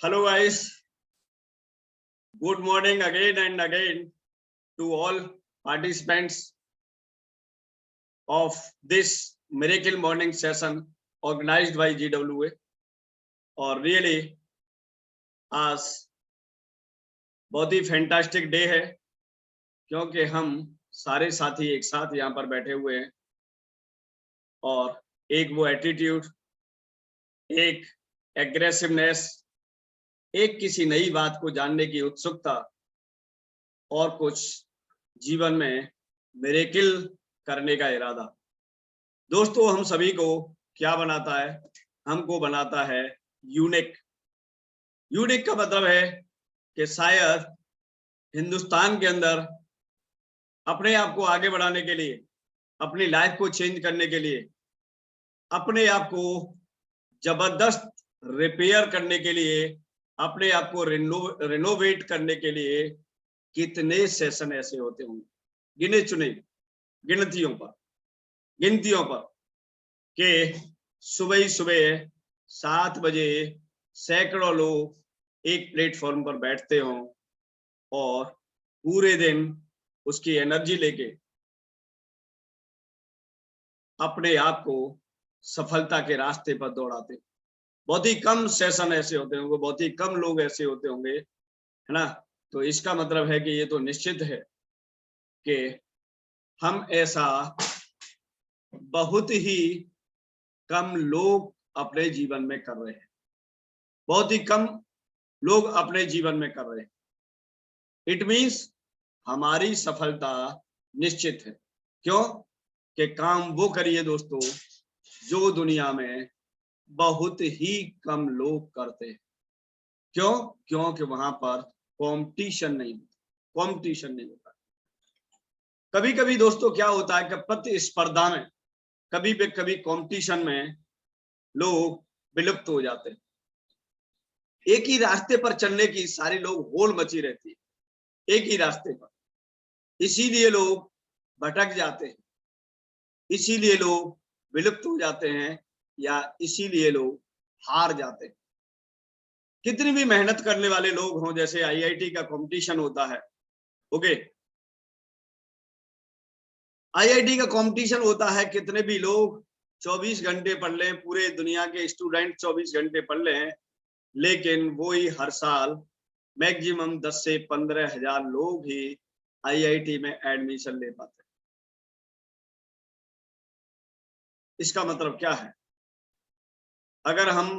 Hello guys, good morning again and again to all participants of this miracle morning session organized by GWA. और really आज बहुत ही fantastic day है क्योंकि हम सारे साथी एक साथ यहाँ पर बैठे हुए हैं और एक वो एटीट्यूड, एक एग्रेसिवनेस, एक किसी नई बात को जानने की उत्सुकता और कुछ जीवन में मिरेकल करने का इरादा। दोस्तों, हम सभी को क्या बनाता है? हमको बनाता है यूनिक। यूनिक का मतलब है कि शायद हिंदुस्तान के अंदर अपने आप को आगे बढ़ाने के लिए, अपनी लाइफ को चेंज करने के लिए, अपने आप को जबरदस्त रिपेयर करने के लिए, अपने आप को रिनोवेट करने के लिए कितने सेशन ऐसे होते होंगे, गिने चुने गिनतियों पर कि सुबह ही सुबह 7 बजे सैकड़ों लोग एक प्लेटफॉर्म पर बैठते हों और पूरे दिन उसकी एनर्जी लेके अपने आप को सफलता के रास्ते पर दौड़ाते। बहुत ही कम सेशन ऐसे होते होंगे, बहुत ही कम लोग ऐसे होते होंगे, है ना? तो इसका मतलब है कि ये तो निश्चित है कि हम ऐसा बहुत ही कम लोग अपने जीवन में कर रहे हैं, बहुत ही कम लोग अपने जीवन में कर रहे हैं। इट मीन्स हमारी सफलता निश्चित है। क्यों? कि काम वो करिए दोस्तों जो दुनिया में बहुत ही कम लोग करते हैं। क्यों? क्योंकि वहां पर कंपटीशन नहीं होता। कभी कभी दोस्तों क्या होता है कि प्रतिस्पर्धा में, कभी कंपटीशन में लोग विलुप्त हो जाते हैं। एक ही रास्ते पर चलने की सारे लोग होल मची रहती है, एक ही रास्ते पर, इसीलिए लोग भटक जाते हैं, इसीलिए लोग विलुप्त हो जाते हैं, या इसीलिए लोग हार जाते हैं। कितनी भी मेहनत करने वाले लोग हों, जैसे आईआईटी का कंपटीशन होता है, ओके, आईआईटी का कंपटीशन होता है, कितने भी लोग 24 घंटे पढ़ लें, पूरे दुनिया के स्टूडेंट 24 घंटे पढ़ लें, लेकिन वो ही हर साल मैक्सिमम 10 से 15 हजार लोग ही आईआईटी में एडमिशन ले पाते हैं। इसका मतलब क्या है? अगर हम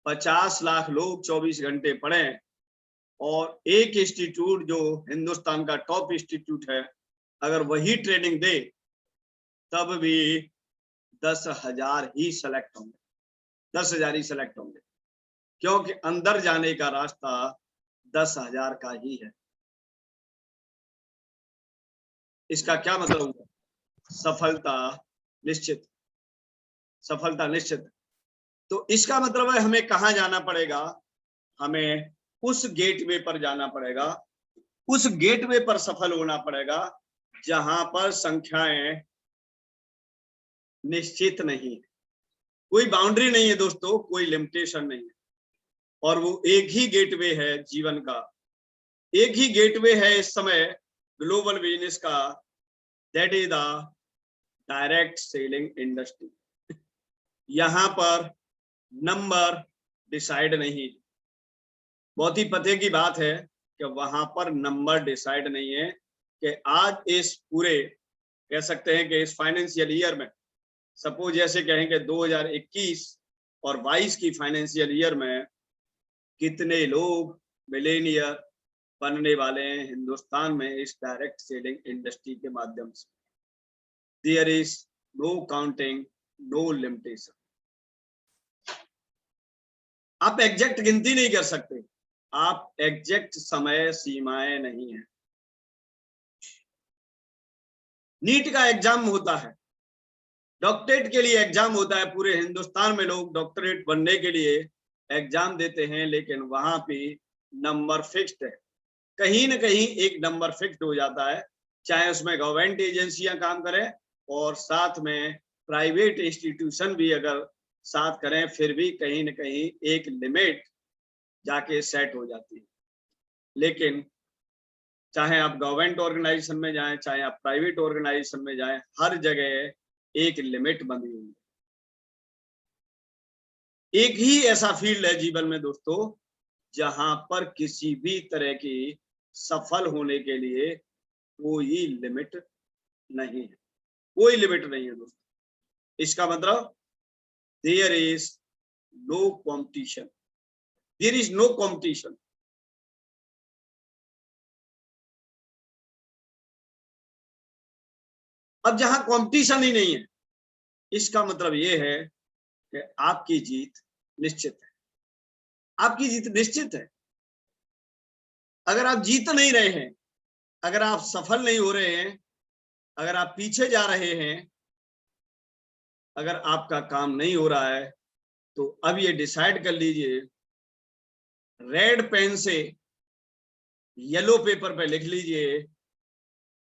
50 लाख लोग 24 घंटे पढ़ें और एक इंस्टीट्यूट जो हिंदुस्तान का टॉप इंस्टीट्यूट है, अगर वही ट्रेनिंग दे, तब भी 10,000 ही सेलेक्ट होंगे, 10,000 ही सेलेक्ट होंगे, क्योंकि अंदर जाने का रास्ता 10,000 का ही है। इसका क्या मतलब हुआ? सफलता निश्चित, सफलता निश्चित। तो इसका मतलब है हमें कहाँ जाना पड़ेगा? हमें उस गेटवे पर जाना पड़ेगा, उस गेटवे पर सफल होना पड़ेगा जहां पर संख्याएं निश्चित नहीं है, कोई बाउंड्री नहीं है दोस्तों, कोई लिमिटेशन नहीं है। और वो एक ही गेटवे है जीवन का, एक ही गेटवे है इस समय ग्लोबल बिजनेस का, that is the direct selling industry. यहां पर नंबर डिसाइड नहीं, बहुत ही पते की बात है कि वहां पर नंबर डिसाइड नहीं है कि आज इस पूरे, कह सकते हैं कि इस फाइनेंशियल ईयर में, सपोज जैसे कहेंगे 2021 और 22 की फाइनेंशियल ईयर में कितने लोग मिलेनियर बनने वाले हैं हिंदुस्तान में इस डायरेक्ट सेलिंग इंडस्ट्री के माध्यम से। There is no counting, no limitation. आप एग्जैक्ट गिनती नहीं कर सकते, आप एग्जैक्ट समय सीमाएं नहीं है। नीट का एग्जाम होता है, डॉक्टरेट के लिए एग्जाम होता है, पूरे हिंदुस्तान में लोग डॉक्टरेट बनने के लिए एग्जाम देते हैं, लेकिन वहां पे नंबर फिक्स्ड है। कहीं ना कहीं एक नंबर फिक्स्ड हो जाता है, चाहे उसमें गवर्नमेंट एजेंसियां काम करें और साथ में प्राइवेट इंस्टीट्यूशन भी अगर साथ करें, फिर भी कहीं ना कहीं एक लिमिट जाके सेट हो जाती है। लेकिन चाहे आप गवर्नमेंट ऑर्गेनाइजेशन में जाएं, चाहे आप प्राइवेट ऑर्गेनाइजेशन में जाएं, हर जगह एक लिमिट बनी हुई है। एक ही ऐसा फील्ड है जीवन में दोस्तों जहां पर किसी भी तरह की सफल होने के लिए कोई लिमिट नहीं है, कोई लिमिट नहीं है दोस्तों। इसका मतलब there is no competition, there is no competition. अब जहां कंपटीशन ही नहीं है, इसका मतलब ये है कि आपकी जीत निश्चित है, आपकी जीत निश्चित है। अगर आप जीत नहीं रहे हैं, अगर आप सफल नहीं हो रहे हैं, अगर आप पीछे जा रहे हैं, अगर आपका काम नहीं हो रहा है, तो अब ये डिसाइड कर लीजिए, रेड पेन से येलो पेपर पे लिख लीजिए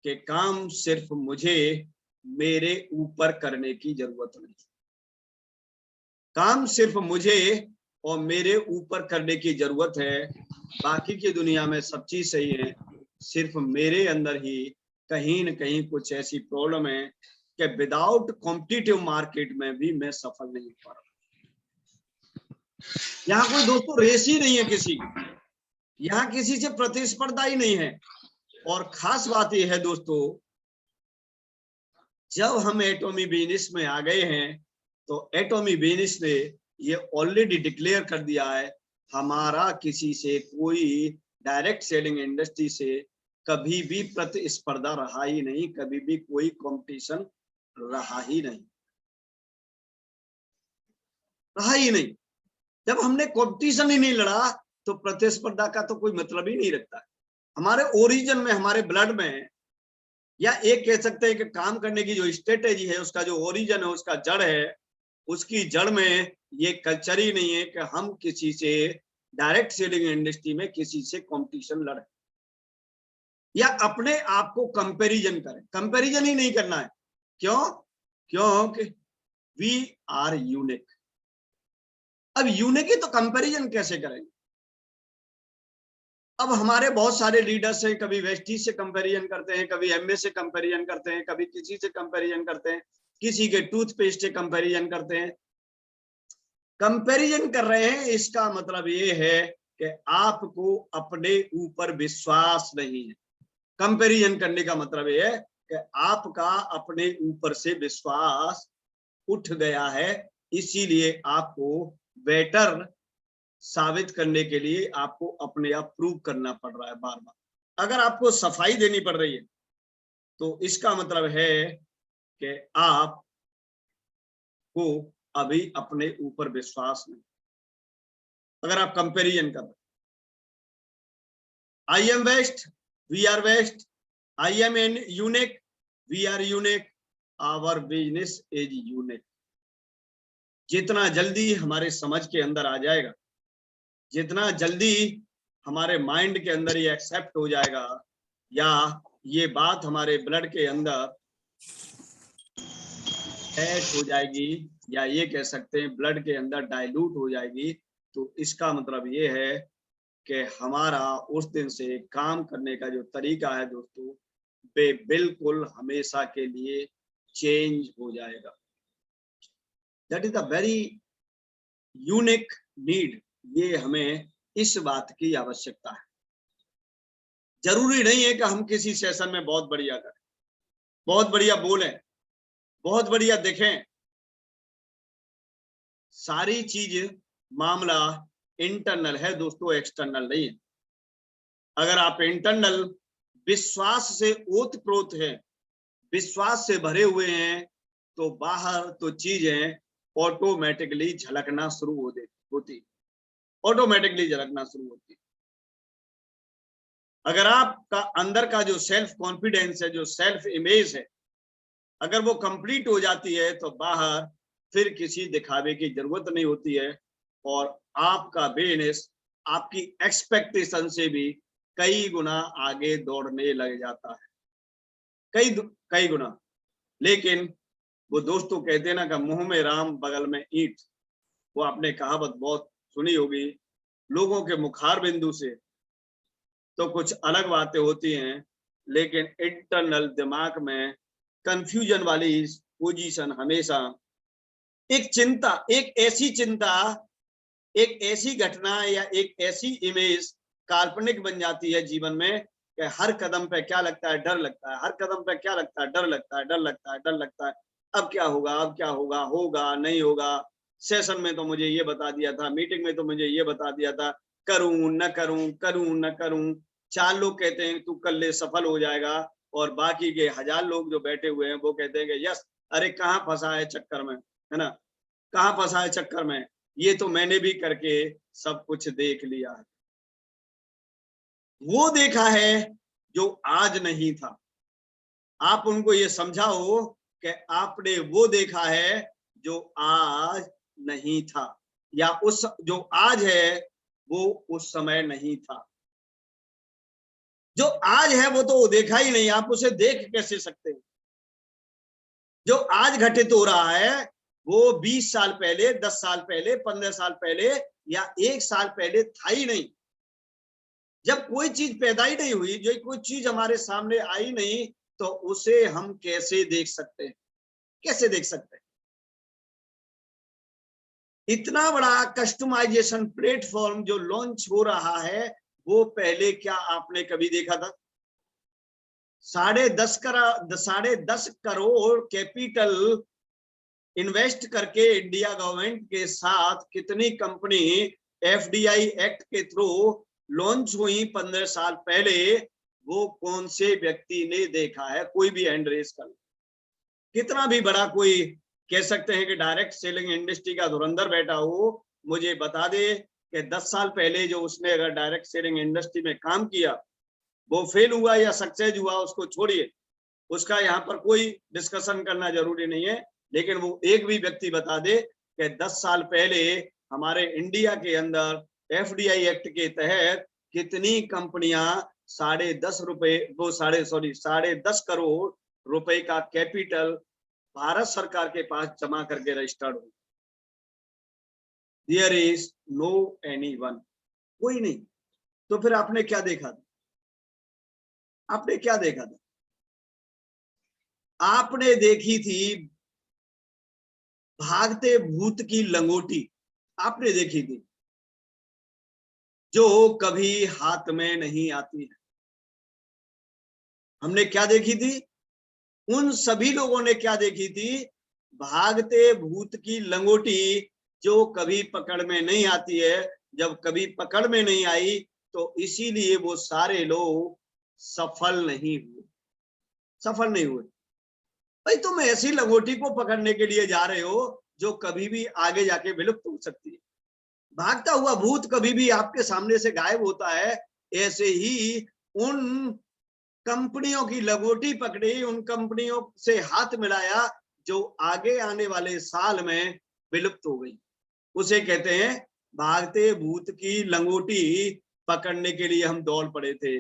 कि काम सिर्फ मुझे मेरे ऊपर करने की जरूरत नहीं, काम सिर्फ मुझे और मेरे ऊपर करने की जरूरत है। बाकी की दुनिया में सब चीज सही है, सिर्फ मेरे अंदर ही कहीं न कहीं कुछ ऐसी प्रॉब्लम है कि विदाउट कॉम्पिटिटिव मार्केट में भी मैं सफल नहीं हो पा रहा। यहाँ कोई दोस्तों रेस ही नहीं है किसी की, यहाँ किसी से प्रतिस्पर्धा ही नहीं है। और खास बात यह है दोस्तों, जब हम एटॉमी बिजनेस में आ गए हैं तो एटॉमी बिजनेस ने ये ऑलरेडी डिक्लेयर कर दिया है, हमारा किसी से कोई डायरेक्ट सेलिंग इंडस्ट्री से कभी भी प्रतिस्पर्धा रहा ही नहीं, कभी भी कोई कंपटीशन रहा ही नहीं, रहा ही नहीं। जब हमने कंपटीशन ही नहीं लड़ा तो प्रतिस्पर्धा का तो कोई मतलब ही नहीं रखता है। हमारे ओरिजिन में, हमारे ब्लड में, या एक कह सकते हैं कि काम करने की जो स्ट्रेटेजी है, उसका जो ओरिजिन है, उसका जड़ है, उसकी जड़ में ये कल्चर ही नहीं है कि हम किसी से डायरेक्ट सेलिंग इंडस्ट्री में किसी से कंपटीशन लड़े या अपने आप को कंपैरिजन करें। कंपैरिजन ही नहीं करना है। क्यों? क्योंकि वी आर यूनिक। अब यूनिक ही तो कंपैरिजन कैसे करेंगे? अब हमारे बहुत सारे लीडर्स हैं, कभी वेस्टीज से कंपैरिजन करते हैं, कभी एमए से कंपैरिजन करते हैं, कभी किसी से कंपैरिजन करते हैं, किसी के टूथपेस्ट से कंपैरिजन करते हैं। कंपैरिजन कर रहे हैं, इसका मतलब ये है कि आपको अपने ऊपर विश्वास नहीं है। कंपैरिजन करने का मतलब ये है कि आपका अपने ऊपर से विश्वास उठ गया है, इसीलिए आपको बेटर साबित करने के लिए आपको अपने आप प्रूव करना पड़ रहा है बार बार। अगर आपको सफाई देनी पड़ रही है तो इसका मतलब है कि आप को अभी अपने ऊपर विश्वास नहीं। अगर आप कंपैरिजन कर रहे, I am best, we are best, I am an unique, we are unique, our business is unique. जितना जल्दी हमारे समझ के अंदर आ जाएगा, जितना जल्दी हमारे माइंड के अंदर ये एक्सेप्ट हो जाएगा, या ये बात हमारे ब्लड के अंदर ऐड हो जाएगी, या ये कह सकते हैं ब्लड के अंदर डाइल्यूट हो जाएगी, तो इसका मतलब ये है कि हमारा उस दिन से काम करने का जो तरीका है दोस्तों, वे बिल्कुल हमेशा के लिए चेंज हो जाएगा। That is the very unique need. ये हमें इस बात की आवश्यकता है। जरूरी नहीं है कि हम किसी सेशन में बहुत बढ़िया करें, बहुत बढ़िया बोलें, बहुत बढ़िया देखें। सारी चीज मामला इंटरनल है दोस्तों, एक्सटर्नल नहीं है। अगर आप इंटरनल विश्वास से ओतप्रोत हैं, विश्वास से भरे हुए हैं, तो बाहर तो चीजें ऑटोमेटिकली झलकना शुरू होती, ऑटोमेटिकली झलकना शुरू होती। अगर आपका अंदर का जो सेल्फ कॉन्फिडेंस है, जो सेल्फ इमेज है, अगर वो कंप्लीट हो जाती है, तो बाहर फिर किसी दिखावे की जरूरत नहीं होती है, और आपका बिजनेस आपकी एक्सपेक्टेशन से भी कई गुना आगे दौड़ने लग जाता है, कई गुना। लेकिन वो दोस्तों कहते हैं ना कि मुंह में राम बगल में ईंट, वो आपने कहावत बहुत सुनी होगी लोगों के मुखार बिंदु से तो कुछ अलग बातें होती हैं, लेकिन इंटरनल दिमाग में कंफ्यूजन वाली पोजीशन हमेशा एक चिंता, एक ऐसी घटना या एक ऐसी इमेज काल्पनिक बन जाती है जीवन में कि हर कदम पे क्या लगता है, डर लगता है, हर कदम पे क्या लगता है, डर लगता है, डर लगता है, डर लगता है। अब क्या होगा, अब क्या होगा, होगा नहीं होगा, सेशन में तो मुझे ये बता दिया था, मीटिंग में तो मुझे ये बता दिया था, करूं न करूं, करूं न करूं। 4 लोग कहते हैं तू कल ले सफल हो जाएगा, और बाकी के 1000 लोग जो बैठे हुए हैं वो कहते हैं कि यस, अरे कहाँ फंसा है चक्कर में, है ना, कहाँ फंसा है चक्कर में, ये तो मैंने भी करके सब कुछ देख लिया है। वो देखा है जो आज नहीं था। आप उनको ये समझाओ कि आपने वो देखा है जो आज नहीं था, या उस जो आज है वो उस समय नहीं था। जो आज है वो तो देखा ही नहीं, आप उसे देख कैसे सकते हैं। जो आज घटित हो रहा है वो 20 साल पहले, 10 साल पहले, 15 साल पहले या 1 साल पहले था ही नहीं। जब कोई चीज पैदा ही नहीं हुई, जो कोई चीज हमारे सामने आई नहीं, तो उसे हम कैसे देख सकते हैं, कैसे देख सकते हैं। इतना बड़ा कस्टमाइजेशन प्लेटफॉर्म जो लॉन्च हो रहा है, वो पहले क्या आपने कभी देखा था? 10.5 करोड़ कैपिटल इन्वेस्ट करके इंडिया गवर्नमेंट के साथ कितनी कंपनी एफडीआई एक्ट के थ्रू लॉन्च हुई 15 साल पहले, वो कौन से व्यक्ति ने देखा है? कोई भी हैंड रेज कर, कितना भी बड़ा कोई कह सकते हैं कि डायरेक्ट सेलिंग इंडस्ट्री का धुरंधर बैठा हो, मुझे बता दे कि 10 साल पहले जो उसने अगर डायरेक्ट सेलिंग इंडस्ट्री में काम किया वो फेल हुआ या सक्सेस हुआ, उसको छोड़िए, उसका यहाँ पर कोई डिस्कशन करना जरूरी नहीं है। लेकिन वो एक भी व्यक्ति बता दे कि 10 साल पहले हमारे इंडिया के अंदर एफडीआई एक्ट के तहत कितनी कंपनियां 10.5 करोड़ रुपए का कैपिटल भारत सरकार के पास जमा करके रजिस्टर्ड हुई। देयर इज नो एनीवन, कोई नहीं। तो फिर आपने क्या देखा था? आपने क्या देखा था? आपने देखी थी भागते भूत की लंगोटी, आपने देखी थी, जो कभी हाथ में नहीं आती है। हमने क्या देखी थी? उन सभी लोगों ने क्या देखी थी? भागते भूत की लंगोटी, जो कभी पकड़ में नहीं आती है। जब कभी पकड़ में नहीं आई तो इसीलिए वो सारे लोग सफल नहीं हुए, सफल नहीं हुए। भाई तुम ऐसी लंगोटी को पकड़ने के लिए जा रहे हो जो कभी भी आगे जाके विलुप्त हो सकती है। भागता हुआ भूत कभी भी आपके सामने से गायब होता है। ऐसे ही उन कंपनियों की लंगोटी पकड़ी, उन कंपनियों से हाथ मिलाया जो आगे आने वाले साल में विलुप्त हो गई, उसे कहते हैं भागते भूत की लंगोटी पकड़ने के लिए हम दौड़ पड़े थे।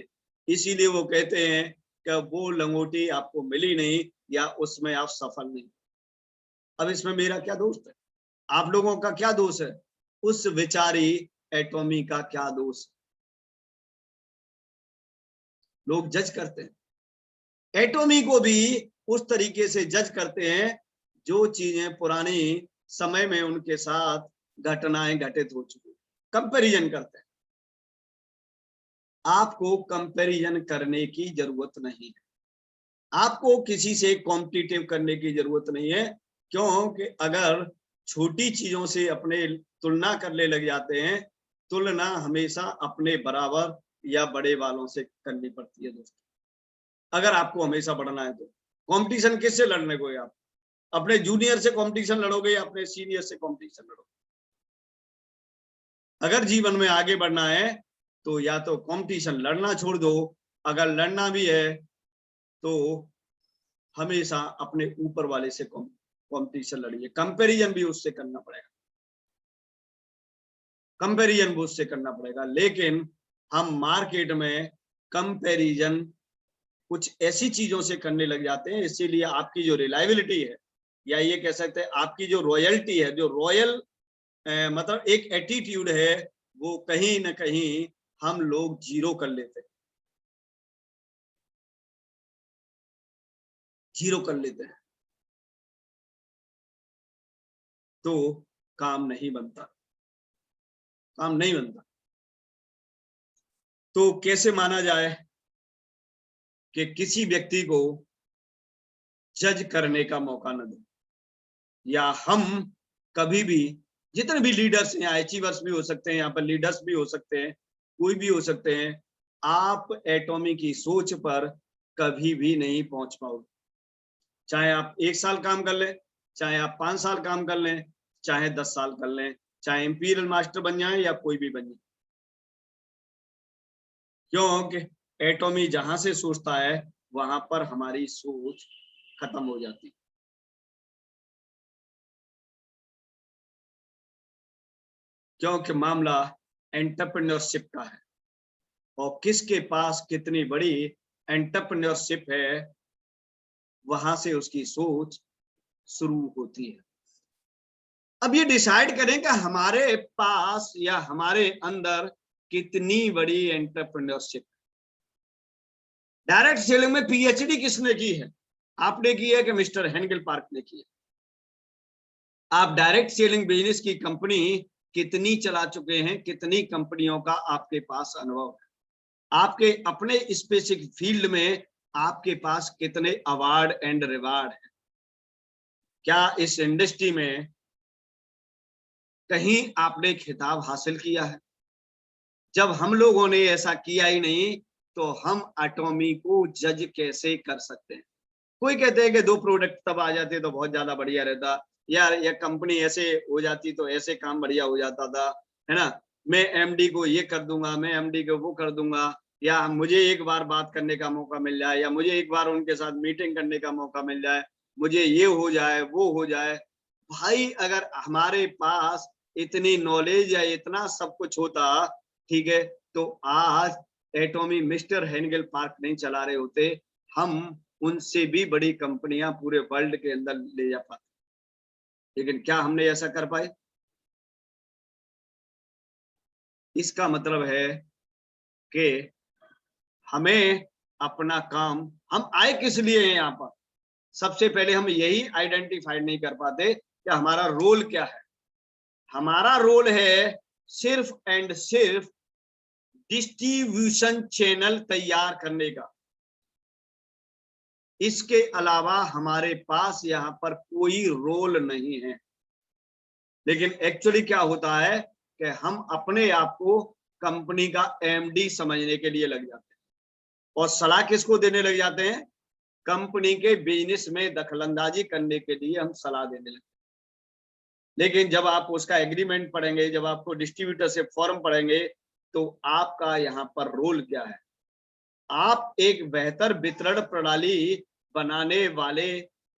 इसीलिए वो कहते हैं कि वो लंगोटी आपको मिली नहीं या उसमें आप सफल नहीं। अब इसमें मेरा क्या दोष है? आप लोगों का क्या दोष है? उस विचारी एटॉमी का क्या दोष? लोग जज करते हैं एटॉमी को भी उस तरीके से जज करते हैं जो चीजें पुरानी समय में उनके साथ घटनाएं घटित हो चुकी, कंपैरिजन करते हैं। आपको कंपैरिजन करने की जरूरत नहीं है, आपको किसी से कॉम्पिटिटिव करने की जरूरत नहीं है। क्योंकि अगर छोटी चीजों से अपने तुलना करने लग जाते हैं, तुलना हमेशा अपने बराबर या बड़े वालों से करनी पड़ती है दोस्तों। अगर आपको हमेशा बढ़ना है तो कंपटीशन किससे लड़ने को है? आप अपने जूनियर से कंपटीशन लड़ोगे या अपने सीनियर से कंपटीशन लड़ोगे? अगर जीवन में आगे बढ़ना है तो या तो कंपटीशन लड़ना छोड़ दो, अगर लड़ना भी है तो हमेशा अपने ऊपर वाले से कंपटीशन लड़िए। कंपैरिजन भी उससे करना पड़ेगा, कंपैरिजन भी उससे करना पड़ेगा। लेकिन हम मार्केट में कंपैरिजन कुछ ऐसी चीजों से करने लग जाते हैं, इसीलिए आपकी जो रिलायबिलिटी है, या ये कह सकते हैं आपकी जो रॉयल्टी है, जो रॉयल मतलब एक एटीट्यूड है वो कहीं ना कहीं हम लोग जीरो कर लेते हैं, जीरो कर लेते हैं, तो काम नहीं बनता, काम नहीं बनता। तो कैसे माना जाए कि किसी व्यक्ति को जज करने का मौका न दे, या हम कभी भी, जितने भी लीडर्स हैं, अचीवर्स भी हो सकते हैं, यहाँ पर लीडर्स भी हो सकते हैं, कोई भी हो सकते हैं, आप एटॉमी की सोच पर कभी भी नहीं पहुंच पाओगे। चाहे आप 1 साल काम कर लें, चाहे आप 5 साल काम कर लें, चाहे 10 साल कर लें, चाहे इंपीरियल मास्टर बन जाए या कोई भी बन जाए। क्योंकि एटॉमी जहां से सोचता है वहां पर हमारी सोच खत्म हो जाती है। क्योंकि मामला एंटरप्रेन्योरशिप का है, और किसके पास कितनी बड़ी एंटरप्रेन्योरशिप है, वहां से उसकी सोच शुरू होती है। अब ये डिसाइड करें कि हमारे पास या हमारे अंदर कितनी बड़ी एंटरप्रेन्योरशिप। डायरेक्ट सेलिंग में पीएचडी किसने की है? आपने की है कि मिस्टर हेनगेल पार्क ने की है? आप डायरेक्ट सेलिंग बिजनेस की कंपनी कितनी चला चुके हैं, कितनी कंपनियों का आपके पास अनुभव है, आपके अपने स्पेसिफिक फील्ड में आपके पास कितने अवार्ड एंड रिवार्ड है, क्या इस इंडस्ट्री में कहीं आपने खिताब हासिल किया है? जब हम लोगों ने ऐसा किया ही नहीं तो हम एटॉमी को जज कैसे कर सकते हैं? कोई कहते हैं कि 2 प्रोडक्ट तब आ जाते तो बहुत ज्यादा बढ़िया रहता, यार ये कंपनी ऐसे हो जाती तो ऐसे काम बढ़िया हो जाता था, है ना, मैं एमडी को ये कर दूंगा, मैं एमडी को वो कर दूंगा, या मुझे एक बार बात करने का मौका मिल जाए, या मुझे एक बार उनके साथ मीटिंग करने का मौका मिल जाए, मुझे ये हो जाए वो हो जाए। भाई अगर हमारे पास इतनी नॉलेज या इतना सब कुछ होता, ठीक है, तो आज एटॉमी मिस्टर हेनगेल पार्क नहीं चला रहे होते, हम उनसे भी बड़ी कंपनियां पूरे वर्ल्ड के अंदर ले जा पाते। लेकिन क्या हमने ऐसा कर पाए? इसका मतलब है कि हमें अपना काम, हम आए किस लिए हैं यहाँ पर, सबसे पहले हम यही आइडेंटिफाई नहीं कर पाते कि हमारा रोल क्या है। हमारा रोल है सिर्फ एंड सिर्फ डिस्ट्रीब्यूशन चैनल तैयार करने का, इसके अलावा हमारे पास यहाँ पर कोई रोल नहीं है। लेकिन एक्चुअली क्या होता है कि हम अपने आप को कंपनी का एमडी समझने के लिए लग जाते हैं, और सलाह किसको देने लग जाते हैं? कंपनी के बिजनेस में दखलंदाजी करने के लिए हम सलाह देने लगते हैं। लेकिन जब आप उसका एग्रीमेंट पढ़ेंगे, जब आपको डिस्ट्रीब्यूटरशिप फॉर्म पढ़ेंगे, तो आपका यहाँ पर रोल क्या है? आप एक बेहतर वितरण प्रणाली बनाने वाले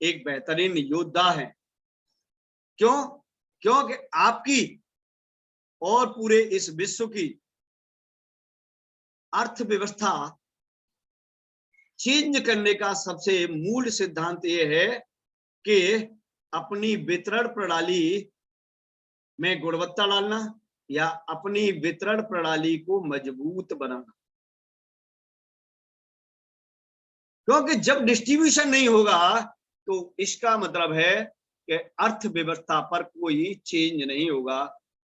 एक बेहतरीन योद्धा हैं। क्यों? क्योंकि आपकी और पूरे इस विश्व की अर्थव्यवस्था चेंज करने का सबसे मूल सिद्धांत यह है कि अपनी वितरण प्रणाली में गुणवत्ता डालना, या अपनी वितरण प्रणाली को मजबूत बनाना। क्योंकि जब डिस्ट्रीब्यूशन नहीं होगा तो इसका मतलब है कि अर्थव्यवस्था पर कोई चेंज नहीं होगा।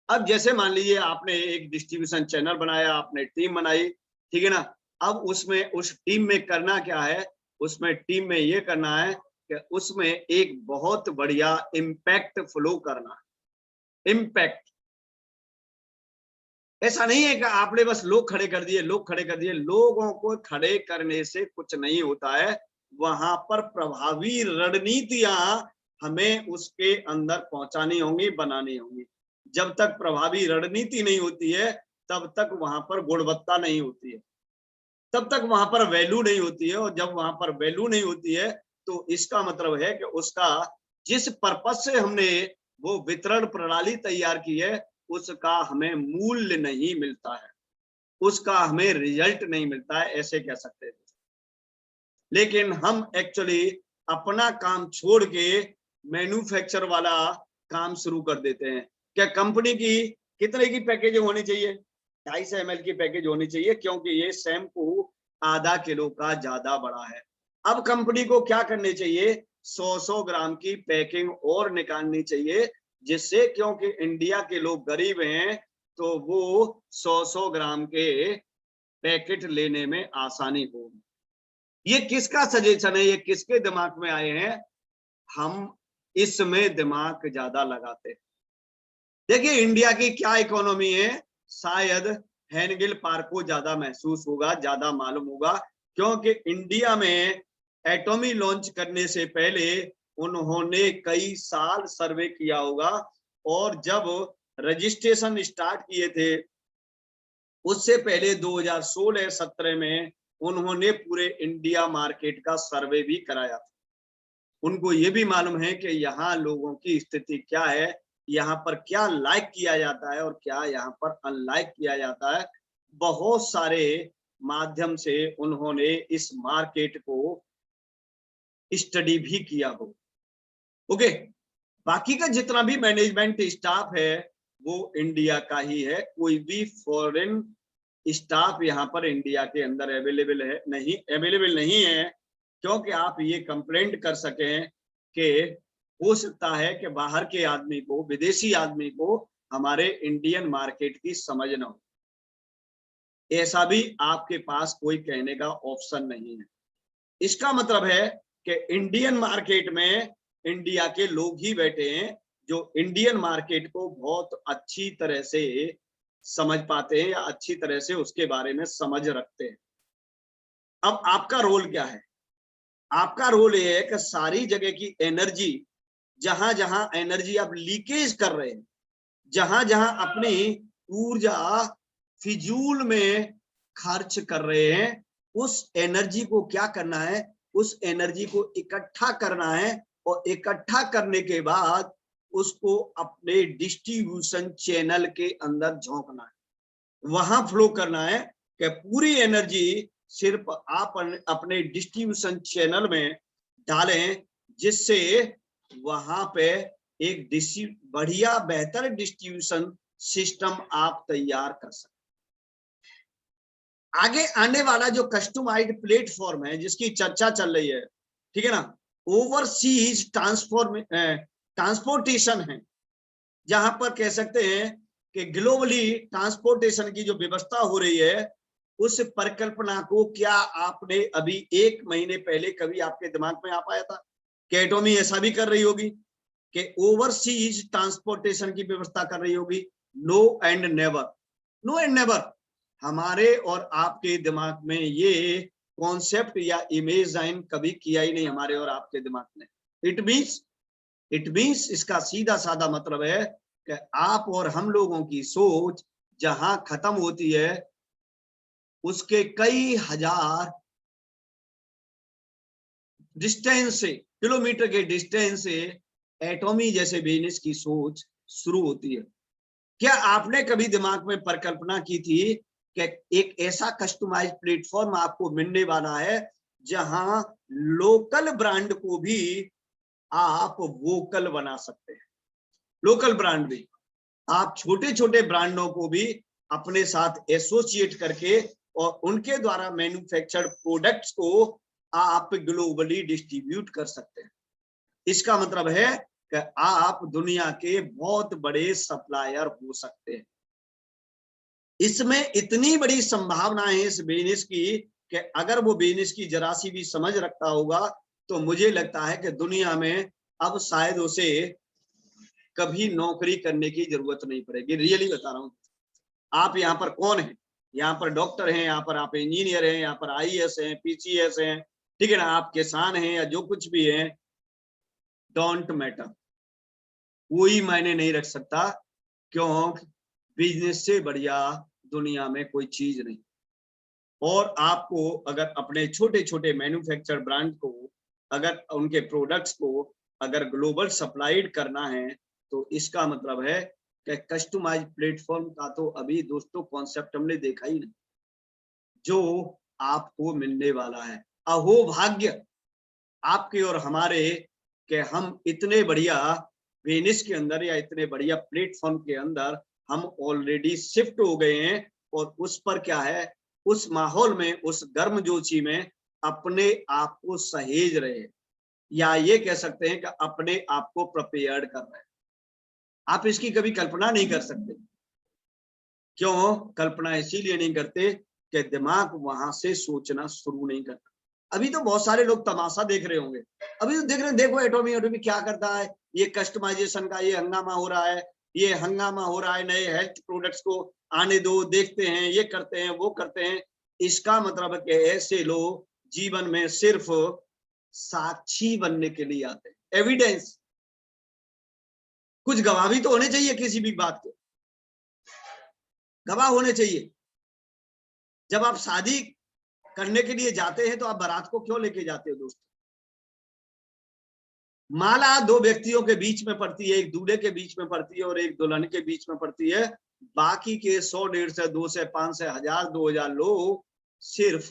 अब जैसे मान लीजिए आपने एक डिस्ट्रीब्यूशन चैनल बनाया, आपने टीम बनाई, ठीक है ना, अब उसमें उस टीम में करना क्या है? उसमें टीम में ये करना है कि उसमें एक बहुत बढ़िया इम्पैक्ट फ्लो करना है। इम्पैक्ट ऐसा नहीं है कि आपने बस लोग खड़े कर दिए, लोग खड़े कर दिए। लोगों को खड़े करने से कुछ नहीं होता है, वहां पर प्रभावी रणनीतियां हमें उसके अंदर पहुंचानी होंगी, बनानी होंगी। जब तक प्रभावी रणनीति नहीं होती है तब तक वहां पर गुणवत्ता नहीं होती है, तब तक वहां पर वैल्यू नहीं होती है। और जब वहां पर वैल्यू नहीं होती है तो इसका मतलब है कि उसका जिस पर्पज से हमने वो वितरण प्रणाली तैयार की है उसका हमें मूल्य नहीं मिलता है, उसका हमें रिजल्ट नहीं मिलता है, ऐसे कह सकते हैं। लेकिन हम एक्चुअली अपना काम छोड़ के मैन्युफैक्चर वाला काम शुरू कर देते हैं। क्या कंपनी की कितने की पैकेजिंग होनी चाहिए? 250 ml की पैकेज होनी चाहिए, क्योंकि ये शैम्पू आधा किलो का ज्यादा बड़ा है। अब कंपनी को क्या करनी चाहिए? 100 ग्राम की पैकिंग और निकालनी चाहिए, जिससे, क्योंकि इंडिया के लोग गरीब हैं, तो वो 100 ग्राम के पैकेट लेने में आसानी होगी। ये किसका सजेशन है? ये किसके दिमाग में आए हैं? हम इसमें दिमाग ज्यादा लगाते हैं। देखिए इंडिया की क्या इकोनॉमी है, शायद हेनगिल पार्क को ज्यादा महसूस होगा, ज्यादा मालूम होगा, क्योंकि इंडिया में एटॉमी लॉन्च करने से पहले उन्होंने कई साल सर्वे किया होगा, और जब रजिस्ट्रेशन स्टार्ट किए थे उससे पहले 2016-17 में उन्होंने पूरे इंडिया मार्केट का सर्वे भी कराया था। उनको ये भी मालूम है कि यहाँ लोगों की स्थिति क्या है, यहाँ पर क्या लाइक किया जाता है और क्या यहाँ पर अनलाइक किया जाता है। बहुत सारे माध्यम से उन्होंने इस मार्केट को स्टडी भी किया हो। ओके, बाकी का जितना भी मैनेजमेंट स्टाफ है वो इंडिया का ही है, कोई भी फॉरेन स्टाफ यहाँ पर इंडिया के अंदर अवेलेबल नहीं है, क्योंकि आप ये कंप्लेंट कर सकें कि हो सकता है कि बाहर के आदमी को, विदेशी आदमी को हमारे इंडियन मार्केट की समझ न हो। ऐसा भी आपके पास कोई कहने का ऑप्शन नहीं है। इसका मतलब है कि इंडियन मार्केट में इंडिया के लोग ही बैठे हैं जो इंडियन मार्केट को बहुत अच्छी तरह से समझ पाते हैं या अच्छी तरह से उसके बारे में समझ रखते हैं। अब आपका रोल क्या है? आपका रोल ये है कि सारी जगह की एनर्जी, जहां जहां एनर्जी आप लीकेज कर रहे हैं, जहां जहां अपनी ऊर्जा फिजूल में खर्च कर रहे हैं, उस एनर्जी को क्या करना है? उस एनर्जी को इकट्ठा करना है, और इकट्ठा करने के बाद उसको अपने डिस्ट्रीब्यूशन चैनल के अंदर झोंकना है, वहां फ्लो करना है कि पूरी एनर्जी सिर्फ आप अपने डिस्ट्रीब्यूशन चैनल में डालें, जिससे वहां पे एक बढ़िया बेहतर डिस्ट्रीब्यूशन सिस्टम आप तैयार कर सकते। आगे आने वाला जो कस्टमाइज्ड प्लेटफॉर्म है जिसकी चर्चा चल रही है, ठीक है ना, ओवरसीज ट्रांसपोर्टेशन है, जहां पर कह सकते हैं कि ग्लोबली ट्रांसपोर्टेशन की जो व्यवस्था हो रही है, उस परिकल्पना को क्या आपने अभी 1 महीने पहले कभी आपके दिमाग में आ पाया था कि एटॉमी ऐसा भी कर रही होगी कि ओवरसीज ट्रांसपोर्टेशन की व्यवस्था कर रही होगी? No and never, no and never. हमारे और आपके दिमाग में ये कॉन्सेप्ट या इमेज लाइन कभी किया ही नहीं, हमारे और आपके दिमाग में। इट मीन्स इसका सीधा साधा मतलब है कि आप और हम लोगों की सोच जहां खत्म होती है, उसके कई हजार डिस्टेंस से, किलोमीटर के डिस्टेंस से एटॉमी जैसे बिजनेस की सोच शुरू होती है। क्या आपने कभी दिमाग में परिकल्पना की थी कि एक ऐसा कस्टमाइज प्लेटफॉर्म आपको मिलने वाला है जहां लोकल ब्रांड को भी आप वोकल बना सकते हैं? लोकल ब्रांड भी, आप छोटे छोटे ब्रांडों को भी अपने साथ एसोसिएट करके और उनके द्वारा मैन्युफैक्चर्ड प्रोडक्ट्स को आप ग्लोबली डिस्ट्रीब्यूट कर सकते हैं। इसका मतलब है कि आप दुनिया के बहुत बड़े सप्लायर हो सकते हैं। इसमें इतनी बड़ी संभावनाएं है इस बिजनेस की कि अगर वो बिजनेस की जरा सी भी समझ रखता होगा तो मुझे लगता है कि दुनिया में अब शायद उसे कभी नौकरी करने की जरूरत नहीं पड़ेगी। रियली बता रहा हूं। आप यहाँ पर कौन है? यहाँ पर डॉक्टर हैं, यहाँ पर आप इंजीनियर हैं, यहाँ पर आईएएस हैं, पीसीएस हैं, ठीक है ना, आप किसान हैं या जो कुछ भी हैं, डोंट मैटर, कोई मायने नहीं रख सकता, क्योंकि बिजनेस से बढ़िया दुनिया में कोई चीज नहीं। और आपको अगर अपने छोटे छोटे मैन्युफैक्चर ब्रांड को, अगर उनके प्रोडक्ट्स को अगर ग्लोबल सप्लाइड करना है, तो इसका मतलब है कि कस्टमाइज प्लेटफॉर्म का तो अभी दोस्तों कॉन्सेप्ट हमने देखा ही नहीं, जो आपको मिलने वाला है। अहो भाग्य आपके और हमारे कि हम इतने बढ़िया बिजनेस के अंदर या इतने बढ़िया प्लेटफॉर्म के अंदर हम ऑलरेडी शिफ्ट हो गए हैं और उस पर क्या है, उस माहौल में, उस गर्मजोशी में अपने आप को सहेज रहे हैं, या ये कह सकते हैं कि अपने आप को प्रिपेयर्ड कर रहे हैं। आप इसकी कभी कल्पना नहीं कर सकते। क्यों कल्पना इसीलिए नहीं करते कि दिमाग वहां से सोचना शुरू नहीं करता। अभी तो बहुत सारे लोग तमाशा देख रहे होंगे, अभी तो देख रहे हैं, देखो एटॉमी क्या करता है, ये कस्टमाइजेशन का ये हंगामा हो रहा है, ये हंगामा हो रहा है, नए हेल्थ प्रोडक्ट्स को आने दो, देखते हैं, ये करते हैं, वो करते हैं। इसका मतलब है कि ऐसे लोग जीवन में सिर्फ साक्षी बनने के लिए आते हैं, एविडेंस। कुछ गवाह भी तो होने चाहिए किसी भी बात के, गवाह होने चाहिए। जब आप शादी करने के लिए जाते हैं तो आप बारात को क्यों लेके जाते हो दोस्तों? माला दो व्यक्तियों के बीच में पड़ती है, एक दूल्हे के बीच में पड़ती है और एक दुल्हन के बीच में पड़ती है। बाकी के 100, 150, 200, 500, 1000, 2000 लोग सिर्फ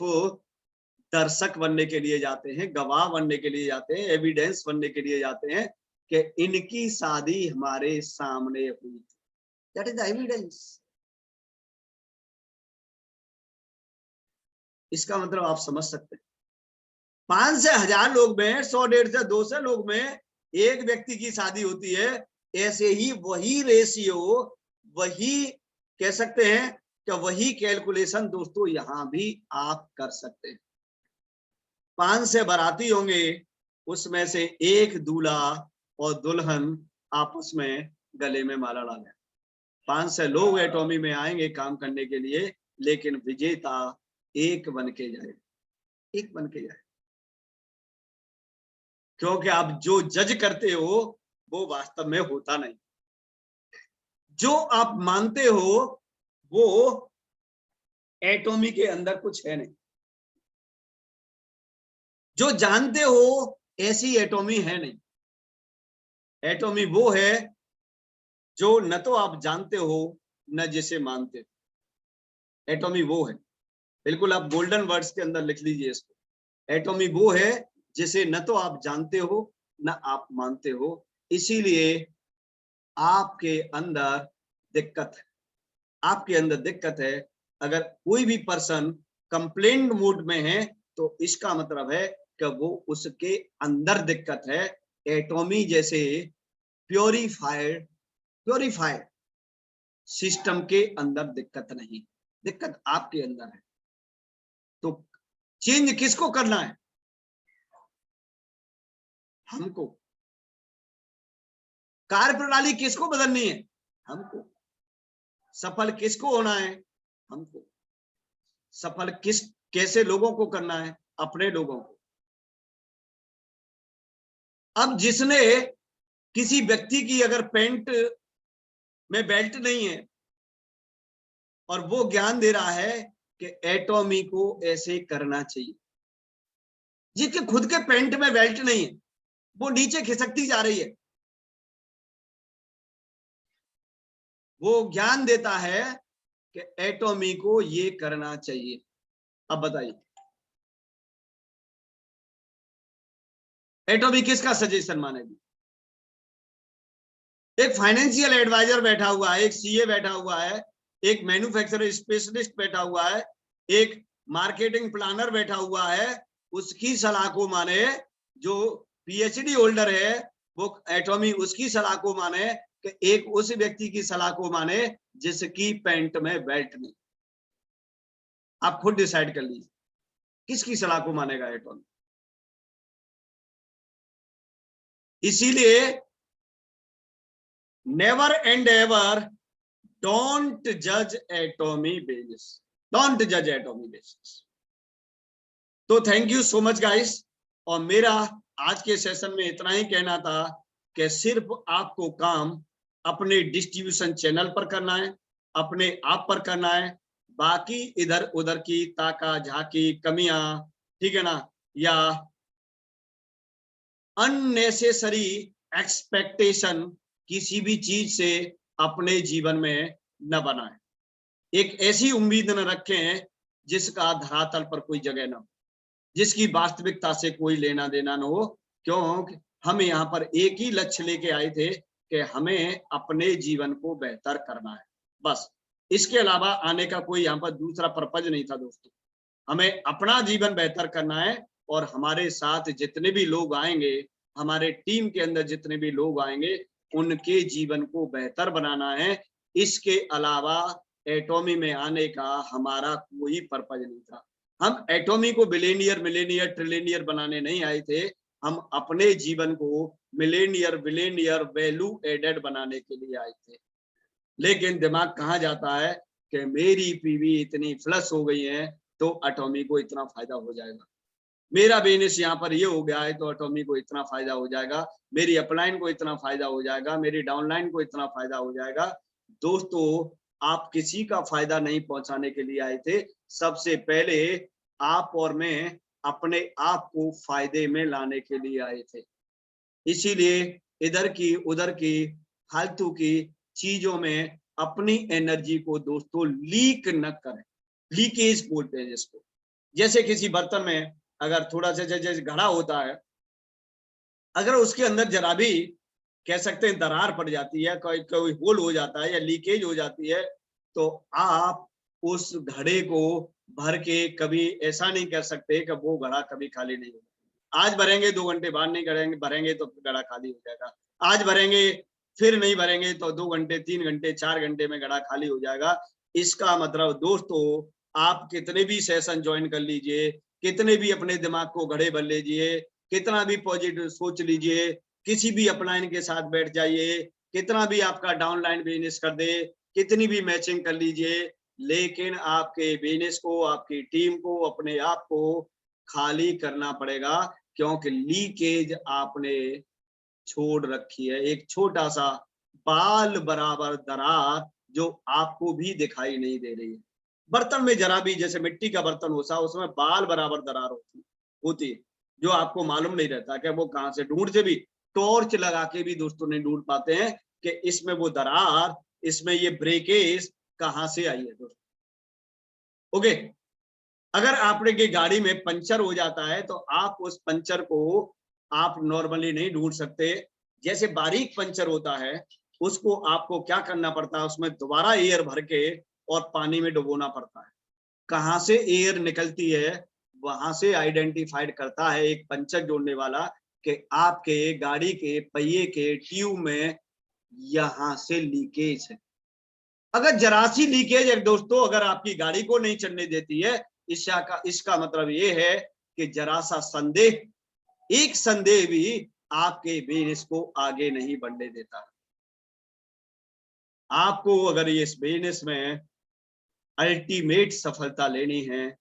दर्शक बनने के लिए जाते हैं, गवाह बनने के लिए जाते हैं, एविडेंस बनने के लिए जाते हैं कि इनकी शादी हमारे सामने हुई थी। That is the evidence. इसका मतलब आप समझ सकते हैं, 5 से 1000 लोग में, 100, 150, 200 लोग में एक व्यक्ति की शादी होती है। ऐसे ही वही रेशियो, वही कह सकते हैं कि वही कैलकुलेशन दोस्तों यहां भी आप कर सकते हैं। 5 से बाराती होंगे, उसमें से एक दूल्हा और दुल्हन आपस में गले में माला डालें। 5 से लोग एटॉमी में आएंगे काम करने के लिए, लेकिन विजेता एक बन के जाए, एक बन के जाए। क्योंकि आप जो जज करते हो वो वास्तव में होता नहीं, जो आप मानते हो वो एटॉमी के अंदर कुछ है नहीं, जो जानते हो ऐसी एटॉमी है नहीं। एटॉमी वो है जो न तो आप जानते हो न जिसे मानते हो। एटॉमी वो है, बिल्कुल आप गोल्डन वर्ड्स के अंदर लिख लीजिए इसको। एटॉमी वो है जिसे न तो आप जानते हो न आप मानते हो। इसीलिए आपके अंदर दिक्कत है, आपके अंदर दिक्कत है। अगर कोई भी पर्सन कंप्लेंट मूड में है तो इसका मतलब है कि वो उसके अंदर दिक्कत है। एटॉमी जैसे प्योरीफाइड सिस्टम के अंदर दिक्कत नहीं, दिक्कत आपके अंदर है। तो चेंज किसको करना है? हमको। कार्य प्रणाली किसको बदलनी है? हमको। सफल किसको होना है? हमको। सफल कैसे लोगों को करना है? अपने लोगों को। अब जिसने किसी व्यक्ति की अगर पैंट में बेल्ट नहीं है और वो ज्ञान दे रहा है कि एटॉमी को ऐसे करना चाहिए, जिसके खुद के पैंट में बेल्ट नहीं है, वो नीचे खिसकती जा रही है, वो ज्ञान देता है कि एटॉमी को ये करना चाहिए। अब बताइए, एटॉमी किसका सजेशन मानेगी? एक फाइनेंशियल एडवाइजर बैठा हुआ है, एक सीए बैठा हुआ है, एक मैन्युफैक्चरर स्पेशलिस्ट बैठा हुआ है, एक मार्केटिंग प्लानर बैठा हुआ है, उसकी सलाह को माने। जो पीएचडी होल्डर है वो एटॉमी उसकी सलाह को माने, कि एक उस व्यक्ति की सलाह को माने जिसकी पैंट में बेल्ट नहीं। आप खुद डिसाइड कर लीजिए किसकी सलाह को मानेगा एटॉमी। इसीलिए नेवर एंड एवर डोंट जज एटॉमी बेसिस, डोंट जज एटॉमी बेसिस। तो thank you so much guys. और मेरा आज के सेशन में इतना ही कहना था कि सिर्फ आपको काम अपने डिस्ट्रीब्यूशन चैनल पर करना है, अपने आप पर करना है। बाकी इधर उधर की ताका झाकी, कमियां, ठीक है ना, या अननेसेसरी एक्सपेक्टेशन किसी भी चीज से अपने जीवन में न बनाएं। एक ऐसी उम्मीद न रखें जिसका धरातल पर कोई जगह न हो, जिसकी वास्तविकता से कोई लेना देना न हो। क्यों? हम यहाँ पर एक ही लक्ष्य लेके आए थे कि हमें अपने जीवन को बेहतर करना है। बस इसके अलावा आने का कोई यहाँ पर दूसरा पर्पज नहीं था दोस्तों। हमें अपना जीवन बेहतर करना है और हमारे साथ जितने भी लोग आएंगे, हमारे टीम के अंदर जितने भी लोग आएंगे, उनके जीवन को बेहतर बनाना है। इसके अलावा एटॉमी में आने का हमारा कोई पर्पज नहीं था। हम एटॉमी को बिलियनियर, मिलेनियर, ट्रिलियनियर बनाने नहीं आए थे। हम अपने जीवन को मिलेनियर, बिलियनियर, वैल्यू एडेड बनाने के लिए आए थे। लेकिन दिमाग कहाँ जाता है कि मेरी पीवी इतनी फ्लश हो गई है तो एटॉमी को इतना फायदा हो जाएगा, मेरा बिजनेस यहाँ पर ये हो गया है तो एटॉमी को इतना फायदा हो जाएगा, मेरी अपलाइन को इतना फायदा हो जाएगा, मेरी डाउनलाइन को इतना फायदा हो जाएगा। दोस्तों, आप किसी का फायदा नहीं पहुंचाने के लिए आए थे। सबसे पहले आप और मैं अपने आप को फायदे में लाने के लिए आए थे। इसीलिए इधर की उधर की फालतू की चीजों में अपनी एनर्जी को दोस्तों लीक न करें। लीकेज बोलते हैं जिसको। जैसे किसी बर्तन में अगर थोड़ा सा जैसे घड़ा होता है, अगर उसके अंदर जरा भी कह सकते हैं दरार पड़ जाती है, कोई होल हो जाता है या लीकेज हो जाती है, तो आप उस घड़े को भर के कभी ऐसा नहीं कर सकते कि वो घड़ा कभी खाली नहीं होगा। आज भरेंगे 2 घंटे बाद नहीं करेंगे, भरेंगे तो घड़ा खाली हो जाएगा। आज भरेंगे फिर नहीं भरेंगे तो 2 घंटे, 3 घंटे, 4 घंटे में घड़ा खाली हो जाएगा। इसका मतलब दोस्तों, आप कितने भी सेशन ज्वाइन कर लीजिए, कितने भी अपने दिमाग को घड़े भर लीजिए, कितना भी पॉजिटिव सोच लीजिए, किसी भी अपलाइन के साथ बैठ जाइए, कितना भी आपका डाउनलाइन बिजनेस कर दे, कितनी भी मैचिंग कर लीजिए, लेकिन आपके बिजनेस को, आपकी टीम को, अपने आप को खाली करना पड़ेगा, क्योंकि लीकेज आपने छोड़ रखी है। एक छोटा सा बाल बराबर दरार जो आपको भी दिखाई नहीं दे रही है। बर्तन में जरा भी, जैसे मिट्टी का बर्तन होता है, उसमें बाल बराबर दरार होती है, जो आपको मालूम नहीं रहता कि वो कहां से, ढूंढ से भी, टॉर्च लगा के भी दोस्तों नहीं ढूंढ पाते हैं कि इसमें वो दरार, इसमें ये ब्रेकेज कहां से आई है दोस्तों। ओके, अगर आपने की गाड़ी में पंचर हो जाता है तो आप उस पंचर को आप नॉर्मली नहीं ढूंढ सकते। जैसे बारीक पंचर होता है, उसको आपको क्या करना पड़ता है, उसमें दोबारा एयर भर के और पानी में डुबोना पड़ता है। कहां से एयर निकलती है, वहां से आइडेंटिफाइड करता है एक पंचर जोड़ने वाला कि आपके गाड़ी के पहिए के ट्यूब में यहां से लीकेज है। अगर जरा सी लीकेज है दोस्तों, अगर आपकी गाड़ी को नहीं चलने देती है, इसका मतलब ये है कि जरा सा संदेह, एक संदेह भी आपके बिजनेस को आगे नहीं बढ़ने देता। आपको अगर इस बिजनेस में अल्टीमेट सफलता लेनी है,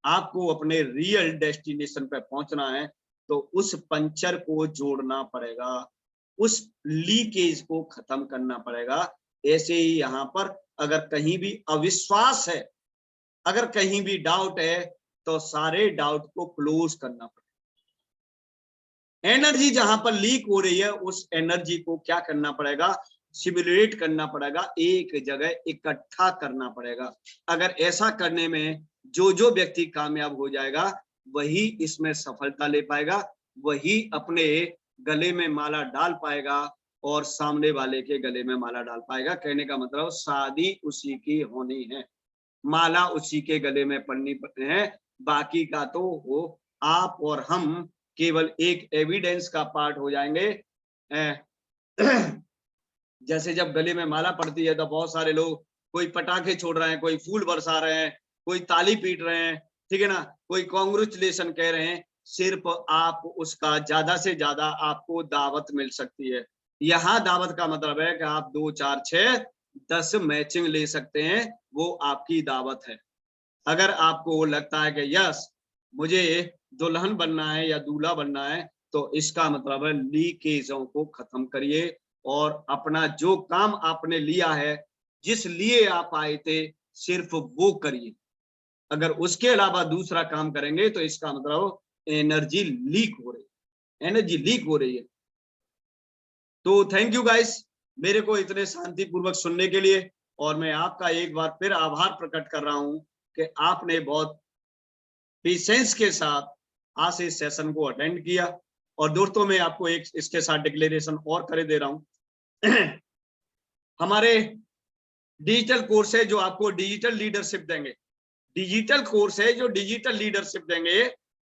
आपको अपने रियल डेस्टिनेशन पे पहुंचना है, तो उस पंचर को जोड़ना पड़ेगा, उस लीकेज को खत्म करना पड़ेगा। ऐसे ही यहां पर अगर कहीं भी अविश्वास है, अगर कहीं भी डाउट है, तो सारे डाउट को क्लोज करना पड़ेगा। एनर्जी जहां पर लीक हो रही है, उस एनर्जी को क्या करना पड़ेगा, सिमुलेट करना पड़ेगा, एक जगह इकट्ठा करना पड़ेगा। अगर ऐसा करने में जो व्यक्ति कामयाब हो जाएगा, वही इसमें सफलता ले पाएगा, वही अपने गले में माला डाल पाएगा और सामने वाले के गले में माला डाल पाएगा। कहने का मतलब शादी उसी की होनी है, माला उसी के गले में पड़नी है, बाकी का तो वो आप और हम केवल एक एविडेंस का पार्ट हो जाएंगे। जैसे जब गले में माला पड़ती है तो बहुत सारे लोग, कोई पटाखे छोड़ रहे हैं, कोई फूल बरसा रहे हैं, कोई ताली पीट रहे हैं, ठीक है ना, कोई कांग्रेचुलेशन कह रहे हैं। सिर्फ आप उसका ज्यादा से ज्यादा आपको दावत मिल सकती है। यहाँ दावत का मतलब है कि आप 2, 4, 6, 10 मैचिंग ले सकते हैं, वो आपकी दावत है। अगर आपको लगता है कि यस मुझे दुल्हन बनना है या दूल्हा बनना है, तो इसका मतलब है लीकेजों को खत्म करिए और अपना जो काम आपने लिया है, जिस लिए आप आए थे, सिर्फ वो करिए। अगर उसके अलावा दूसरा काम करेंगे तो इसका मतलब एनर्जी लीक हो रही है, एनर्जी लीक हो रही है। तो थैंक यू गाइस, मेरे को इतने शांतिपूर्वक सुनने के लिए, और मैं आपका एक बार फिर आभार प्रकट कर रहा हूं कि आपने बहुत पेशेंस के साथ आज इस सेशन को अटेंड किया। और दोस्तों, मैं आपको एक इसके साथ डिक्लेरेशन और करे दे रहा हूं। हमारे डिजिटल कोर्स है जो आपको डिजिटल लीडरशिप देंगे, डिजिटल कोर्स है जो डिजिटल लीडरशिप देंगे।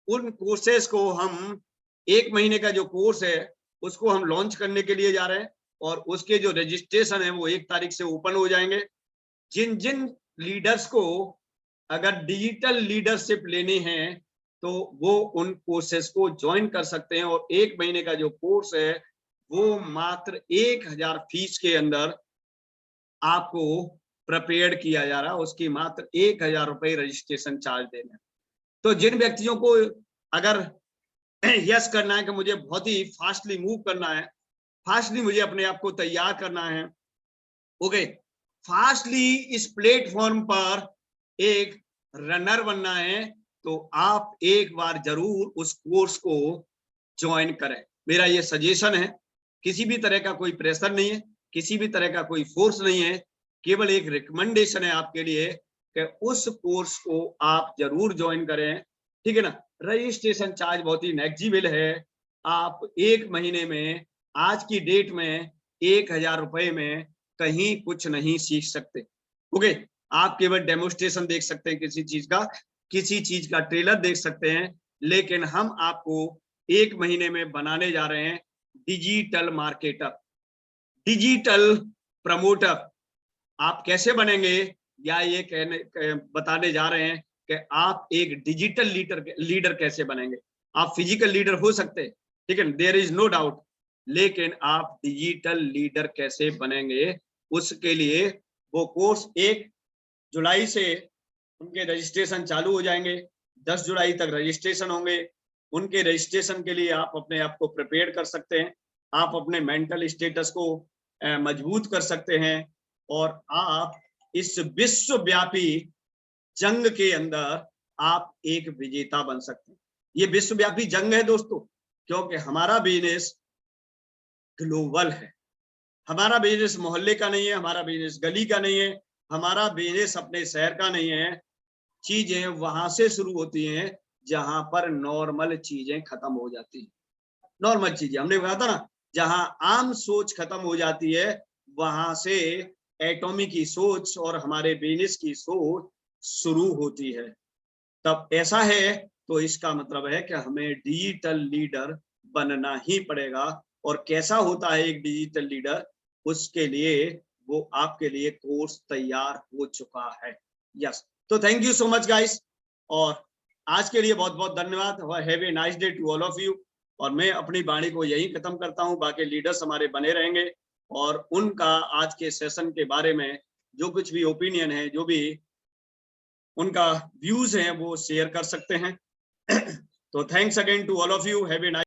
उन कोर्सेज को हम 1 महीने का जो कोर्स है उसको हम लॉन्च करने के लिए जा रहे हैं और उसके जो रजिस्ट्रेशन है वो 1 तारीख से ओपन हो जाएंगे। जिन जिन लीडर्स को अगर डिजिटल लीडरशिप लेनी है तो वो उन कोर्सेज को ज्वाइन कर सकते हैं और 1 महीने का जो कोर्स है वो मात्र 1000 फीस के अंदर आपको प्रिपेयर्ड किया जा रहा है। उसकी मात्र 1000 रुपए रजिस्ट्रेशन चार्ज देना है। तो जिन व्यक्तियों को अगर यस करना है कि मुझे बहुत ही फास्टली मूव करना है, फास्टली मुझे अपने आप को तैयार करना है, ओके, फास्टली इस प्लेटफॉर्म पर एक रनर बनना है, तो आप एक बार जरूर उस कोर्स को ज्वाइन करें। मेरा ये सजेशन है, किसी भी तरह का कोई प्रेशर नहीं है, किसी भी तरह का कोई फोर्स नहीं है, केवल एक रिकमेंडेशन है आपके लिए कि उस कोर्स को आप जरूर ज्वाइन करें, ठीक है ना। रजिस्ट्रेशन चार्ज बहुत ही नेग्जिबल है। आप 1 महीने में, आज की डेट में 1000 रुपए में कहीं कुछ नहीं सीख सकते। ओके, आप केवल डेमोस्ट्रेशन देख सकते हैं किसी चीज का ट्रेलर देख सकते हैं, लेकिन हम आपको 1 महीने में बनाने जा रहे हैं डिजिटल मार्केटर, डिजिटल प्रमोटर। आप कैसे बनेंगे, या ये बताने जा रहे हैं कि आप एक डिजिटल लीडर कैसे बनेंगे। आप फिजिकल लीडर हो सकते हैं, ठीक है, देयर इज नो डाउट, लेकिन आप डिजिटल लीडर कैसे बनेंगे, उसके लिए वो कोर्स 1 जुलाई से उनके रजिस्ट्रेशन चालू हो जाएंगे। 10 जुलाई तक रजिस्ट्रेशन होंगे। उनके रजिस्ट्रेशन के लिए आप अपने आप को प्रिपेयर कर सकते हैं, आप अपने मेंटल स्टेटस को मजबूत कर सकते हैं और आप इस विश्वव्यापी जंग के अंदर आप एक विजेता बन सकते हैं। ये विश्वव्यापी जंग है दोस्तों, क्योंकि हमारा बिजनेस ग्लोबल है। हमारा बिजनेस मोहल्ले का नहीं है, हमारा बिजनेस गली का नहीं है, हमारा बिजनेस अपने शहर का नहीं है। चीजें वहां से शुरू होती हैं जहां पर नॉर्मल चीजें खत्म हो जाती हैं। नॉर्मल चीजें, हमने कहा था ना, जहां आम सोच खत्म हो जाती है वहां से एटॉमिक की सोच और हमारे बिजनेस की सोच शुरू होती है। तब ऐसा है तो इसका मतलब है कि हमें डिजिटल लीडर बनना ही पड़ेगा। और कैसा होता है एक डिजिटल लीडर, उसके लिए वो आपके लिए कोर्स तैयार हो चुका है। यस, तो thank you so much guys, और आज के लिए बहुत बहुत धन्यवाद। Have a nice day to all of you. और मैं अपनी वाणी को यही खत्म करता हूँ। बाकी लीडर्स हमारे बने रहेंगे और उनका आज के सेशन के बारे में जो कुछ भी ओपिनियन है, जो भी उनका व्यूज हैं, वो शेयर कर सकते हैं। तो thanks again to all of you. Have a nice